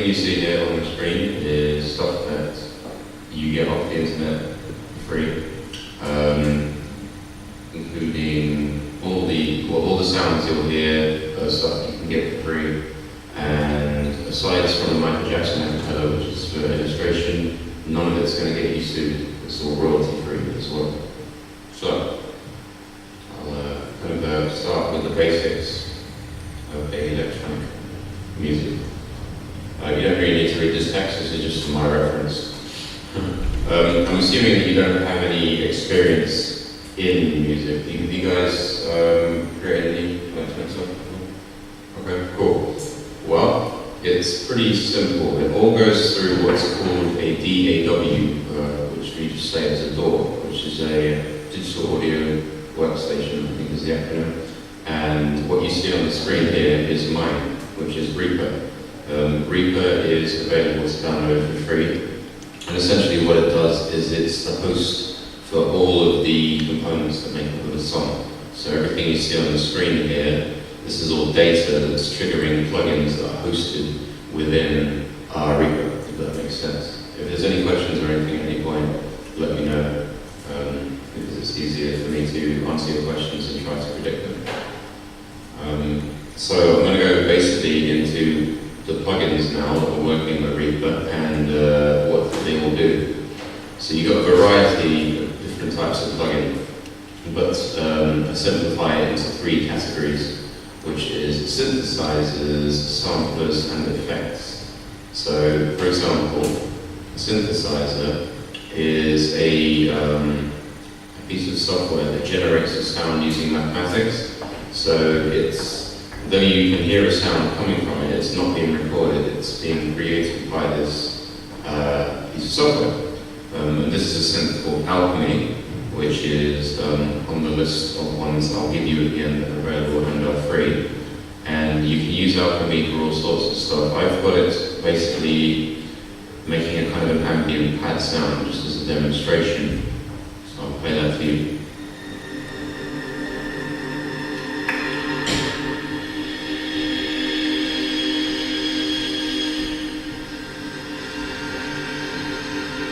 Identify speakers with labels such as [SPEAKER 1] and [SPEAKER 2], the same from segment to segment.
[SPEAKER 1] you see here on the screen is stuff that you get off the internet for free, including all the sounds you'll hear, stuff you can get for free. And aside from the Michael Jackson acapella, which is for illustration, none of it's going to get you sued. It's all royalty free as well. So, I'll kind of start with the basics of electronic music. You don't really need to read this text, this is just for my reference. I'm assuming that you don't have any experience in music. Do you guys create any electronic stuff? Okay, cool. Well, it's pretty simple. It all goes through what's called a DAW, which we just say as a DAW, which is a digital audio workstation, I think is the acronym. And what you see on the screen here is mine, which is Reaper. Reaper is available to download for free. And essentially what it does is it's the host for all of the components that make up a song. So everything you see on the screen here, this is all data that's triggering plugins that are hosted within our Reaper, if that makes sense. If there's any questions or anything at any point, let me know, because it's easier for me to answer your questions and try to predict them. So I'm going to go basically into the plugins now that are working with Reaper and what they will do. So you've got a variety of different types of plugin, but I simplify it into three categories, which is synthesizers, samplers, and effects. So, for example, a synthesizer is a piece of software that generates a sound using mathematics. So though you can hear a sound coming from it, it's not being recorded, it's being created by this piece of software. And this is a synth called Alchemy, which is on the list of ones I'll give you at the end that are available and are free. And you can use Alchemy for all sorts of stuff. I've got it basically making a kind of an ambient pad sound just as a demonstration. So I'll play that for you.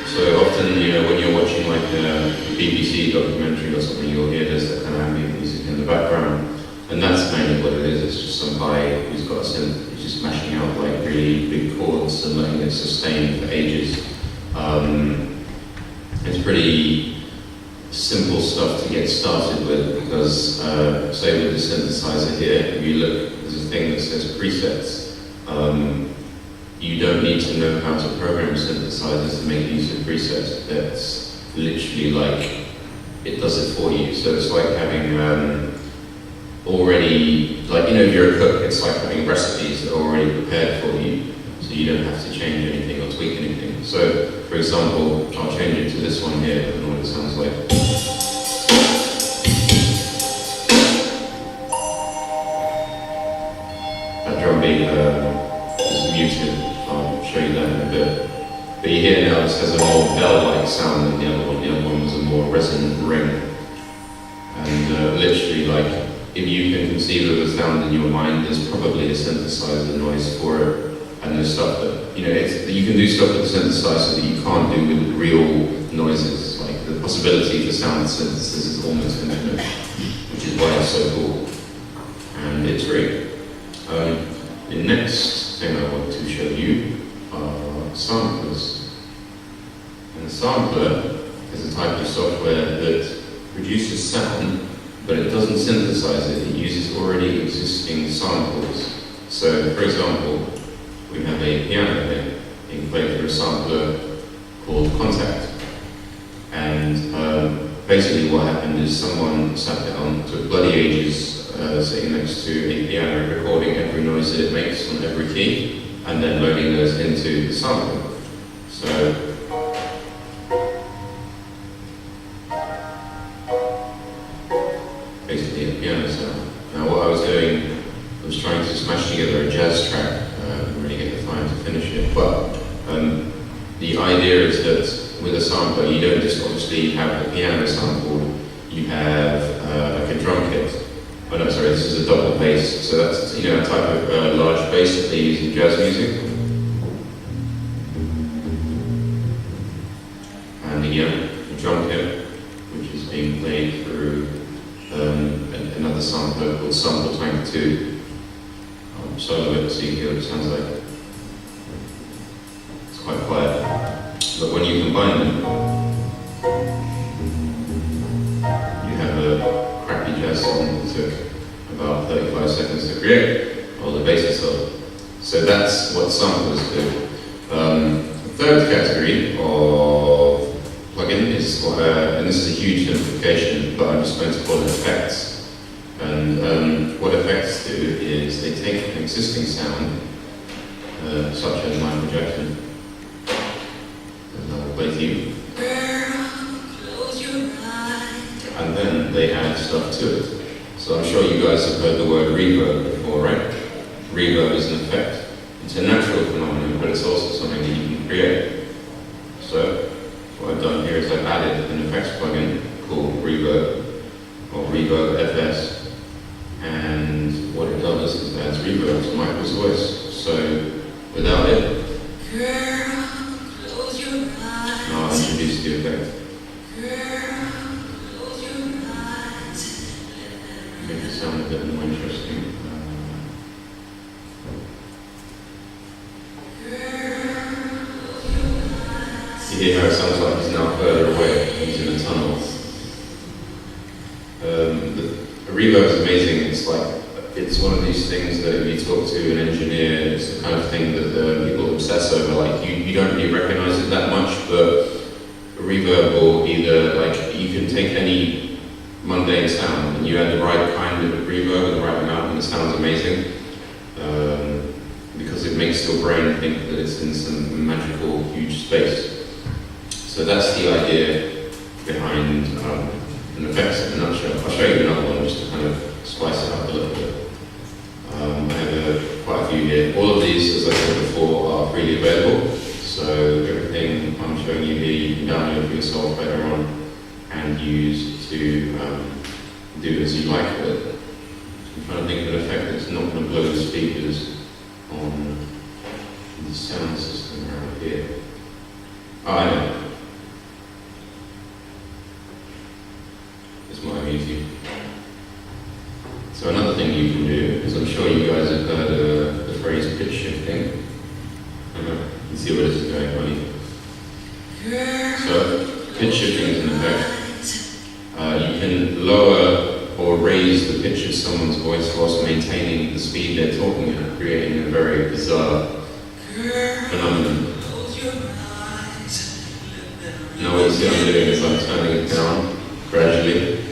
[SPEAKER 1] So often, when you're watching like a BBC documentary or something, you'll hear there's that kind of ambient music in the background. And that's mainly what it is. It's just some guy who's got a synth, who's just mashing out like really big chords and letting it sustain for ages. It's pretty simple stuff to get started with because, say with the synthesizer here, if you look, there's a thing that says presets. You don't need to know how to program synthesizers to make use of presets. That's literally like, it does it for you. So it's like having already, like, if you're a cook, it's like having recipes that are already prepared for you. So you don't have to change anything or tweak anything. So, for example, I'll change it to this one here, I don't know what it sounds like. That drum beat is muted. I'll show you that in a bit. But you hear now this has a more bell-like sound than the other one. The other one was a more resonant ring. And literally, like, if you can conceive of a sound in your mind, there's probably a synthesizer noise for it. And there's stuff that, you can do stuff with the synthesizer that you can't do with real noises. Like, the possibility for sound synthesis is almost infinite, which is why it's so cool. And it's great. The next thing I want to show you are samplers. And a sampler is a type of software that produces sound, but it doesn't synthesize it, it uses already existing samples. So, for example, we have a piano here, being played through a sampler called Contact. And basically what happened is someone sat down, took bloody ages sitting next to a piano, recording every noise that it makes on every key, and then loading those into the sampler. So, basically a piano sound. Now what I was doing, I was trying to smash together a jazz track, really get the time to finish it, but the idea is that with a sampler you don't just obviously have the piano sampled, you have like a drum kit. Oh no, sorry, this is a double bass, so that's a type of large bass that they use in jazz music. 2. Solo it, so you can hear what it sounds like. It's quite quiet. But when you combine them, you have a crappy jazz song that took about 35 seconds to create, or the basis of. So that's what samplers do. The third category of plugin is, and this is a huge simplification, but I'm just going to call it effects. And what effects do is they take an existing sound, such as my projection, and I'll play to you. And then they add stuff to it. So I'm sure you guys have heard the word reverb before, right? Reverb is an effect. It's a natural phenomenon, but it's also something that you can create. So what I've done here is I've added an effects plugin called Reverb, or Reverb FS. And what it does is it adds reverb to Michael's voice. So without it, I'll introduce the effect. Make it sound a bit more interesting. You hear how it sounds like he's now further away, he's in a tunnel. The reverb is amazing. It's one of these things that if you talk to an engineer, it's the kind of thing that people obsess over. Like you don't really recognize it that much, but a reverb will either, you can take any mundane sound and you add the right kind of reverb and the right amount and it sounds amazing. Because it makes your brain think that it's in some magical, huge space. So that's the idea behind an effects in a nutshell. I'll show you another one just to kind of spice it up a little bit. I have quite a few here. All of these, as I said before, are freely available. So everything I'm showing you here, you can download for yourself later on and use to do as you like with it. I'm trying to think of an effect that's not going to blow the speakers on the sound system around here. Oh, I know. It's my music. So another thing you can do is, I'm sure you guys have heard the phrase pitch shifting. You see where this is going, buddy. So pitch shifting is an effect. You can lower or raise the pitch of someone's voice whilst maintaining the speed they're talking at, creating a very bizarre phenomenon. Now what you see I'm doing is I'm turning it down gradually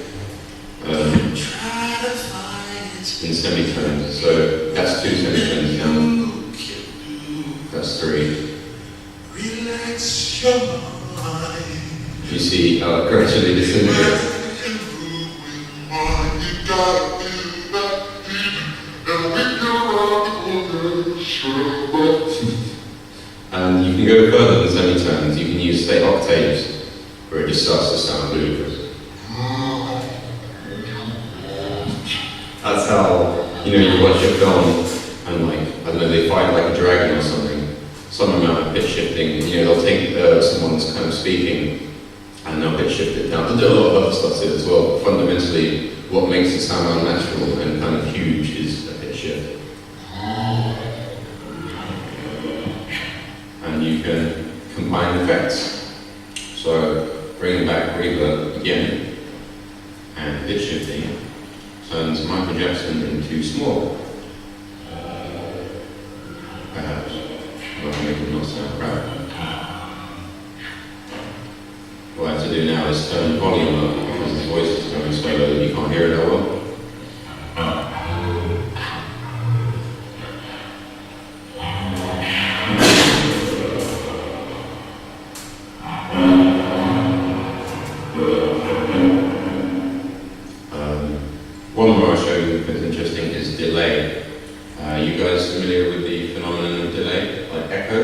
[SPEAKER 1] in semitones. So that's 2 semitones down. That's 3. You see how it gradually disintegrates. And you can go further than semitones. You can use, say, octaves, where it just starts to sound ludicrous. That's how, you watch a film and I don't know, they fight like a dragon or something, some amount of pitch shifting, they'll take someone's kind of speaking and they'll pitch shift it down. They'll do a lot of other stuff to it as well. Fundamentally, what makes it sound unnatural and kind of huge is a pitch shift. And you can combine effects. So bringing back reverb again and pitch shifting turns Michael Jackson into small. Perhaps. Well, to make it not sound crap. What I have to do now is turn the volume up because his voice is going so low that you can't hear it that well. One more I'll show you that's interesting is delay. You guys familiar with the phenomenon of delay, like echo?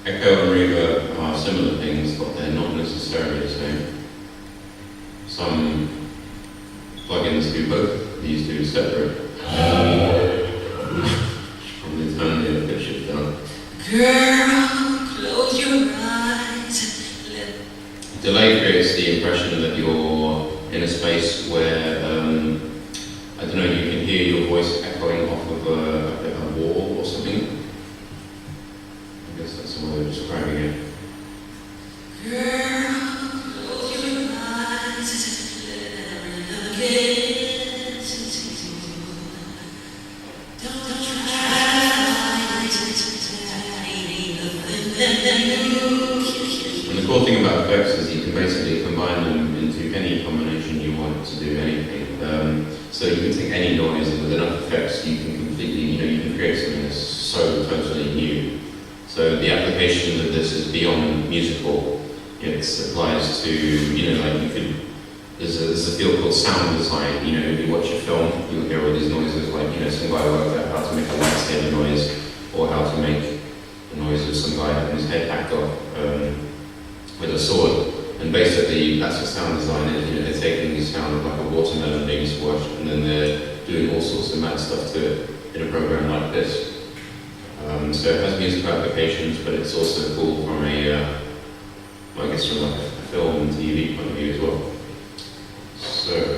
[SPEAKER 1] Echo and reverb are similar things, but they're not necessarily the same. Some plugins do both, these do separate. Probably turn the pitch shift down. Girl, close your eyes. Delay creates the impression that you're in a space where, I don't know, you can hear your voice echoing off of a wall or something. I guess that's the way of describing it. And the cool thing about effects is you can basically combine them into any combination you want to do anything. So you can take any noise and with enough effects you can completely, you can create something that's so totally new. So the application of this is beyond musical. It applies to, like you could, there's a field called sound design. If you watch a film, you'll hear all these noises, like, some guy worked out how to make a lightsaber noise, or how to make the noise of some guy having his head hacked off with a sword. And basically, that's what sound design is. They're taking the sound of like a watermelon being squashed, and then they're doing all sorts of mad stuff to it in a program like this. So it has musical applications, but it's also cool from a, I guess from like a film and TV point of view as well. So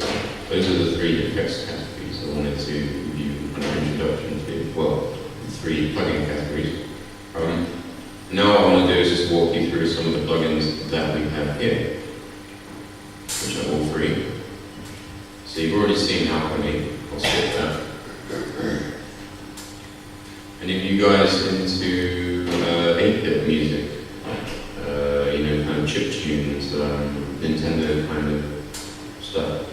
[SPEAKER 1] those are the three effects categories I wanted to give you an introduction to. Well, the three plugin categories. Now what I want to do is just walk you through some of the plugins that we have here, which are all free. So you've already seen Alchemy. I'll skip that. And if you guys into 8-bit music, kind of chip tunes, Nintendo kind of stuff,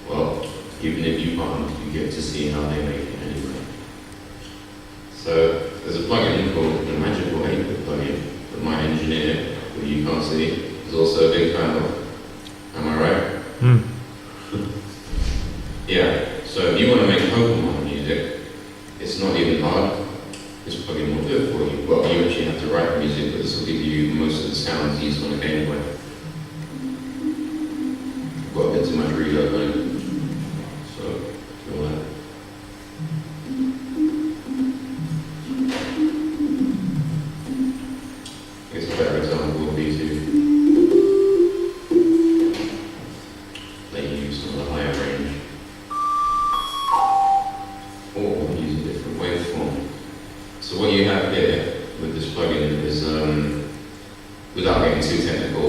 [SPEAKER 1] well, even if you can't, you get to see how they make it anyway. So there's a plugin called the Magical 8-bit plugin that my engineer, who you can't see, is also a big fan of. Am I right?
[SPEAKER 2] Mm.
[SPEAKER 1] Yeah. So if you want to make Pokemon music, it's not even hard. This plugin will do it for you. Well, you actually have to write music, but this will give you most of the sounds used on a Game Boy. I've got a bit too much reverb going, so feel that. I guess a better example would be to let you use some of the higher range, or use a different waveform. So what you have here with this plugin is, without getting too technical,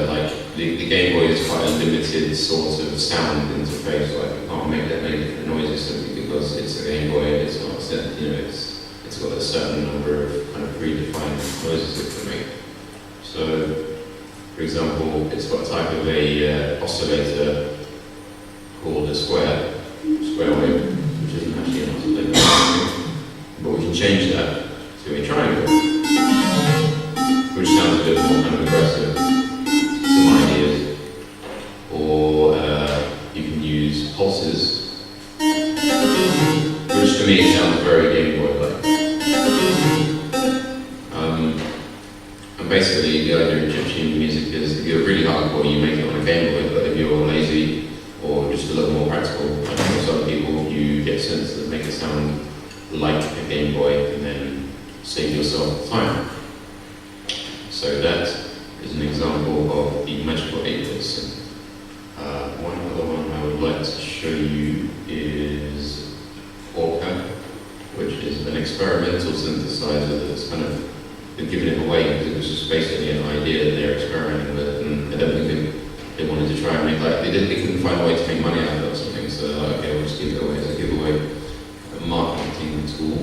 [SPEAKER 1] like the Game Boy is quite a limited sort of sound interface. Like you can't make that many different noises simply because it's a Game Boy and it's not set. It's got a certain number of kind of predefined noises it can make. So, for example, it's got a type of a oscillator called a square wave, which isn't actually an oscillator, but we can change that to a triangle, which sounds a bit more kind of aggressive. Some ideas, or you can use pulses, which to me sounds very Game Boy-like. And basically, the idea of chiptune music is if you're really hardcore, you make it on a Game Boy, but if you're lazy or just a little more practical, like most other people, you get synths that make it sound like a Game Boy and then save yourself time. So that is an example of the Magical 8-bit synth. One other one I would like to show you is Orca, which is an experimental synthesizer that's kind of been giving it away because it was just basically an idea that they're experimenting with, and I don't think they wanted to try and make they couldn't find a way to make money out of it or something, so they're like, okay, we'll just give it away as a giveaway, a marketing tool.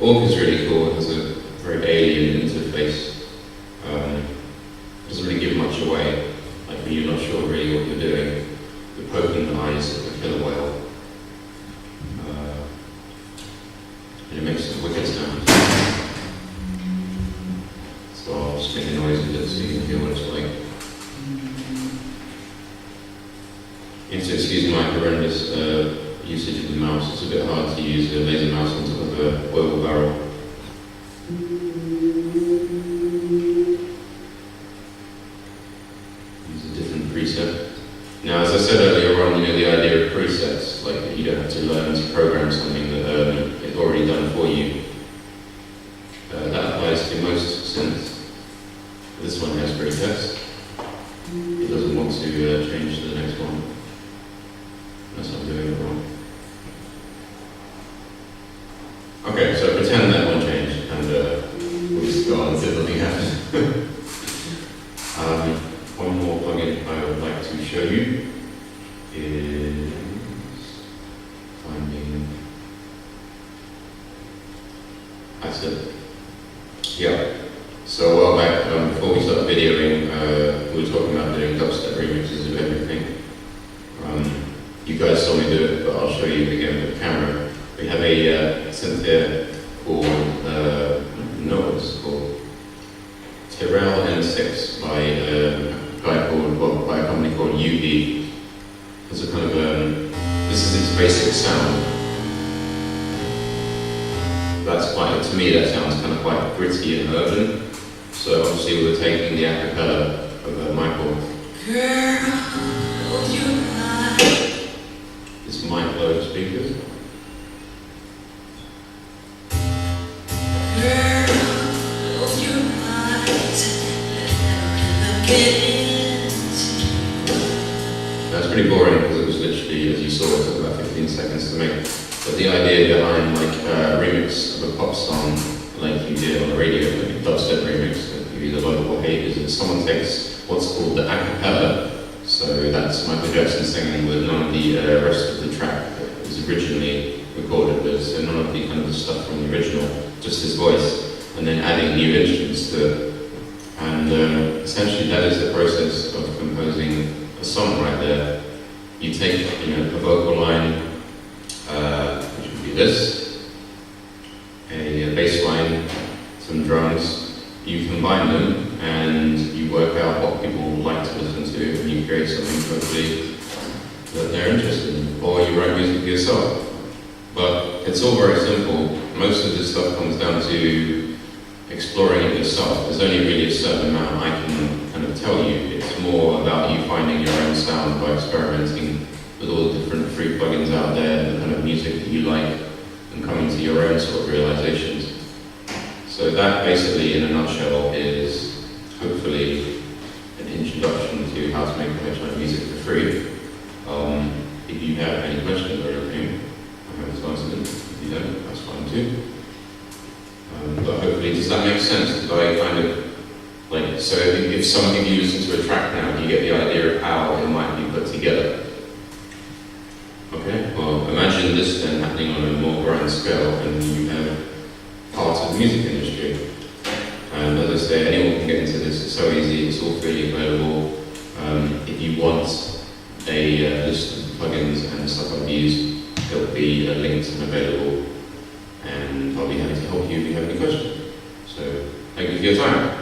[SPEAKER 1] Orca's really cool. It has a very alien interface. Doesn't really give much away. Like when you're not sure really what you're doing, the poking eyes of a killer whale. And it makes some wicked sounds. So I'll just make a noise with it so you can hear what it's like. You have to excuse my horrendous usage of the mouse. It's a bit hard to use a laser mouse on top of a oil barrel. Use a different preset. Now, as I said earlier on, the idea of presets, like you don't have to learn to program something that is already done for you. That applies to most synths. This one has presets. It doesn't want to change to the next one. Unless I'm doing it wrong. Yeah. So a while back, before we started videoing, we were talking about doing dubstep remixes of everything. You guys saw me do it, but I'll show you again with the camera. We have a synth here called, no, what's it called? Tyrrell N6 by a guy called, well, by a company called UB. It's a kind of this is its basic sound. That's quite, to me, that sounds kind of quite gritty and urban. So obviously we're taking the acapella of Michael. Girl, close your eyes. It's mic low speakers. Girl, close your eyes. Let the rhythm get into. That's pretty boring because it was literally, as you saw, it took about 15 seconds to make. But the idea behind like a remix of a pop song, like you did on the radio, like a dubstep remix, that you use a lot of behaviors, is someone takes what's called the acapella. So that's Michael Jackson singing with none of the rest of the track that was originally recorded with, so none of the kind of the stuff from the original, just his voice, and then adding new instruments to it. And essentially that is the process of composing a song right there. You take, a vocal line, which would be this, a bass line, some drums. You combine them and you work out what people like to listen to, and you create something hopefully that they're interested in, or you write music yourself. But it's all very simple. Most of this stuff comes down to exploring it yourself. There's only really a certain amount I can kind of tell you. It's more about you finding your own sound by experimenting with all the different free plugins out there and the kind of music that you like, and coming to your own sort of realizations. So that basically, in a nutshell, is hopefully an introduction to how to make electronic music for free. If you have any questions or anything, I'm happy to answer them. If you don't, that's fine too. But hopefully, does that make sense? Did I kind of, like, so if some of you listen to a track now, you get the idea of how it might be put together. Okay, well, imagine this then happening on a more grand scale, and you have parts of the music industry. And as I say, anyone can get into this. It's so easy. It's all freely available. If you want a list of plugins and stuff I've used, there'll be links and available. And I'll be happy to help you if you have any questions. So, thank you for your time.